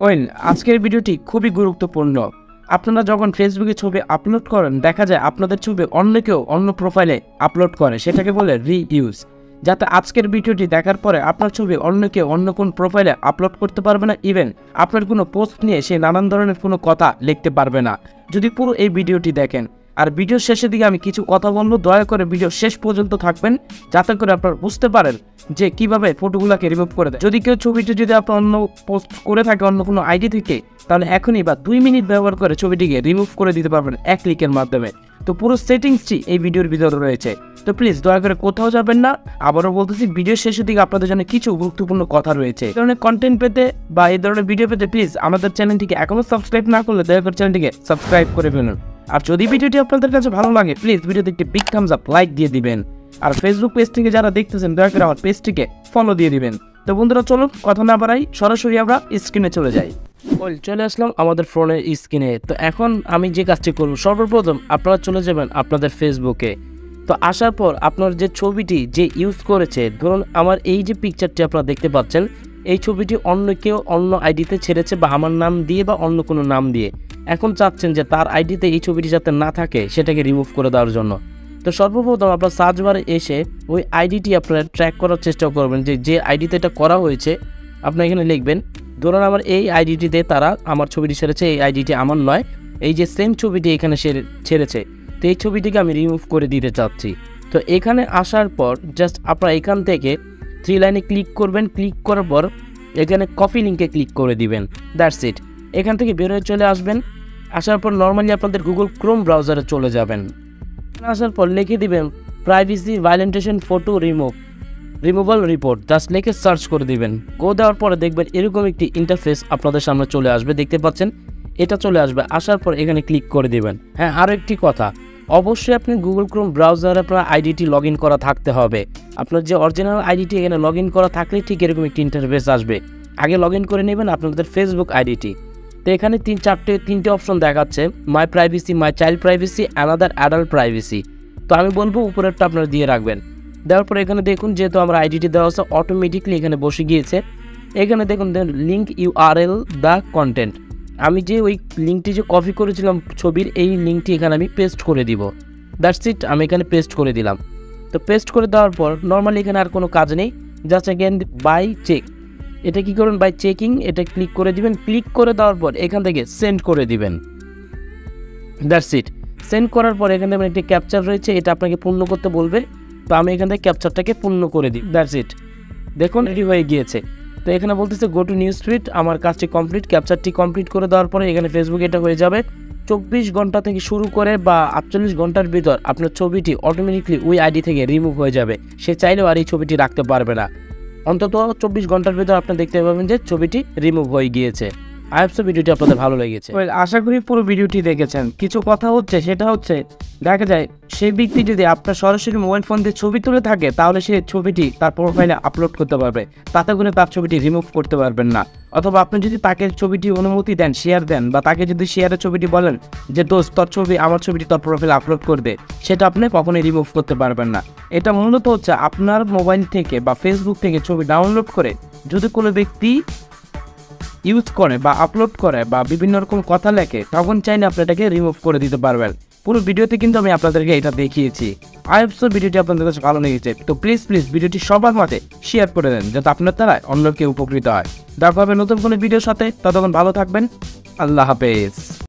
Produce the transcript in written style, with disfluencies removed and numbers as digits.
Well আজকের ভিডিওটি খুবই গুরুত্বপূর্ণ। আপনারা যখন ফেসবুকে ছবি আপলোড করেন দেখা যায় আপনাদের ছবি অন্য কেউ অন্য প্রোফাইলে আপলোড করে, সেটাকে বলে রিইউজ। যাতে আজকের ভিডিওটি দেখার পরে আপনার ছবি অন্য কেউ অন্য কোন প্রোফাইলে আপলোড করতে পারবে না, ইভেন আপনার কোনো পোস্ট নিয়ে সে নানান ধরনের কোনো কথা লিখতে পারবে না যদি পুরো এই ভিডিওটি দেখেন। আর ভিডিওর শেষের দিকে আমি কিছু কথা বলবো, দয়া করে ভিডিও শেষ পর্যন্ত থাকবেন যাতে করে আপনারা বুঝতে পারেন যে কিভাবে ফটোগুলোকে রিমুভ করে দেয়। যদি কেউ ছবিটি যদি আপনার অন্য পোস্ট করে থাকে অন্য কোনো আইডি থেকে, তাহলে এখনই বা 2 মিনিট ব্যবহার করে ছবিটিকে রিমুভ করে দিতে পারবেন এক ক্লিকের মাধ্যমে। তো পুরো সেটিংসটি এই ভিডিওর ভিতরে রয়েছে, তো প্লিজ দয়া করে কোথাও যাবেন না। আবারও বলতেছি, ভিডিওর শেষের দিকে আপনাদের জন্য কিছু গুরুত্বপূর্ণ কথা রয়েছে। এই ধরনের কন্টেন্ট পেতে বা এই ধরনের ভিডিও পেতে প্লিজ আমাদের চ্যানেলটিকে এখনও সাবস্ক্রাইব না করলে দয়া করে চ্যানেলটিকে সাবস্ক্রাইব করে ফেলুন। আর যদি ভিডিওটি আপনাদের কাছে ভালো লাগে প্লিজ ভিডিওতে একটি বিগ থামস আপ লাইক দিয়ে দিবেন। আর ফেসবুক পেজ থেকে যারা দেখতেছেন দয়া করে আমার পেজটিকে ফলো দিয়ে দিবেন। তো বন্ধুরা চলুন কথা না বাড়াই, সরাসরি আমরা স্ক্রিনে চলে যাই। চলে আসলাম আমাদের ফোনের স্ক্রিনে। তো এখন আমি যে কাজটি করব, সর্বপ্রথম আপনারা চলে যাবেন আপনাদের ফেসবুকে। তো আসার পর আপনার যে ছবিটি যে ইউজ করেছে, ধরুন আমার এই যে পিকচারটি আপনারা দেখতে পাচ্ছেন, এই ছবিটি অন্য কেউ অন্য আইডিতে ছেড়েছে বা আমার নাম দিয়ে বা অন্য কোনো নাম দিয়ে। এখন চাচ্ছেন যে তার আইডিতে এই ছবিটি যাতে না থাকে সেটাকে রিমুভ করে দেওয়ার জন্য। তো সর্বপ্রথম আপনার সার্চ বারে এসে ওই আইডিটি আপনারা ট্র্যাক করার চেষ্টা করবেন, যে আইডিতে এটা করা হয়েছে। আপনারা এখানে লিখবেন, ধরুন আমার এই আইডিটিতে তারা আমার ছবিটি ছেড়েছে, এই আইডিটি আমার নয়, এই যে সেম ছবিটি এখানে ছেড়েছে, তো এই ছবিটিকে আমি রিমুভ করে দিতে চাচ্ছি। তো এখানে আসার পর জাস্ট আপনারা এখান থেকে 3 লাইনে ক্লিক করবেন। ক্লিক করার পর এখানে কপি লিঙ্কে ক্লিক করে দিবেন, দ্যাটস ইট। এখান থেকে বের হয়ে চলে আসবেন। আসার পর নর্মালি আপনাদের গুগল ক্রোম ব্রাউজারে চলে যাবেন। আসার পর লিখে দিবেন privacy violation photo removal report, just লিখে সার্চ করে দিবেন। দেওয়ার পরে দেখবেন এরকম একটি ইন্টারফেস আপনাদের সামনে চলে আসবে, দেখতে পাচ্ছেন এটা চলে আসবে। আসার পর এখানে ক্লিক করে দিবেন। হ্যাঁ, আরও একটি কথা, অবশ্যই আপনি গুগল ক্রোম ব্রাউজারে আপনার আইডিটি লগ ইন করা থাকতে হবে। আপনার যে অরিজিনাল আইডিটি এখানে লগ ইন করা থাকলে ঠিক এরকম একটি ইন্টারফেস আসবে। আগে লগ ইন করে নেবেন আপনাদের ফেসবুক আইডিটি। তো এখানে 3-4টে অপশন দেখাচ্ছে, মাই privacy, my child privacy, another adult privacy. তো আমি বলবো উপরেরটা আপনারা দিয়ে রাখবেন। দেওয়ার পরে এখানে দেখুন যেহেতু আমার আইডিটি দেওয়া আছে অটোমেটিকলি এখানে বসে গিয়েছে। এখানে দেখুন লিঙ্ক ইউআরএল দ্য কন্টেন্ট, আমি যে ওই লিঙ্কটি যে কপি করেছিলাম ছবির, এই লিঙ্কটি এখানে আমি পেস্ট করে দিব, দ্যাটস ইট। আমি এখানে পেস্ট করে দিলাম। তো পেস্ট করে দেওয়ার পর নর্মালি এখানে আর কোনো কাজ নেই, জাস্ট এগেন বাই চেক, এটা কি করবেন বাই চেকিং, এটা ক্লিক করে দিবেন। ক্লিক করে দেওয়ার পর এখান থেকে সেন্ড করে দিবেন, দ্যাটস ইট। সেন্ড করার পর এখানে একটি ক্যাপচার রয়েছে, এটা আপনাকে পূর্ণ করতে বলবে। তো আমি এখান থেকে ক্যাপচারটাকে পূর্ণ করে দিই, দ্যাটস ইট। দেখুন রেডি হয়ে গিয়েছে। তো এখানে বলতেছে গো টু নিউজ ফিড, আমার কাজটি কমপ্লিট। ক্যাপচারটি কমপ্লিট করে দেওয়ার পরে এখানে ফেসবুকে এটা হয়ে যাবে। 24 ঘন্টা থেকে শুরু করে বা 48 ঘন্টার ভিতর আপনার ছবিটি অটোমেটিকলি ওই আইডি থেকে রিমুভ হয়ে যাবে। সে চাইলেও আর এই ছবিটি রাখতে পারবে না। অন্তত 24 ঘন্টার ভিতর আপনি দেখতে পাবেন যে ছবিটি রিমুভ হয়ে গিয়েছে। আই হোপ সো ভিডিওটি আপনাদের ভালো লেগেছে। আশা করি পুরো ভিডিওটি দেখেছেন। কিছু কথা হচ্ছে, সেটা হচ্ছে দেখা যায় সেই ব্যক্তি যদি আপনার সরাসরি মোবাইল ফোন দিয়ে ছবি তুলে থাকে তাহলে সে ছবিটি তার প্রোফাইলে আপলোড করতে পারবে, তাতে করে তার ছবিটি রিমুভ করতে পারবেন না। অথবা আপনি যদি তাকে ছবিটি অনুমতি দেন, শেয়ার দেন, বা তাকে যদি শেয়ারের ছবিটি বলেন যে দোস্ত তোর ছবি আমার ছবিটি তোর প্রোফাইলে আপলোড করে দে, সেটা আপনি কখনোই রিমুভ করতে পারবেন না। এটা মূলত হচ্ছে আপনার মোবাইল থেকে বা ফেসবুক থেকে ছবি ডাউনলোড করে যদি কোনো ব্যক্তি ইউজ করে বা আপলোড করে বা বিভিন্ন রকম কথা লেখে, তখন চাইলে আপনি এটাকে রিমুভ করে দিতে পারবেন। পুরো ভিডিওতে কিন্তু আমি আপনাদেরকে এটা দেখিয়েছি। আই হোপ সো ভিডিওটি আপনাদের কাছে ভালো লেগেছে। তো প্লিজ ভিডিওটি সবার মাঝে শেয়ার করে দেন যাতে আপনার দ্বারা অন্য কেউ উপকৃত হয়। দেখা হবে নতুন কোনো ভিডিওর সাথে, ততক্ষণ ভালো থাকবেন। আল্লাহ হাফেজ।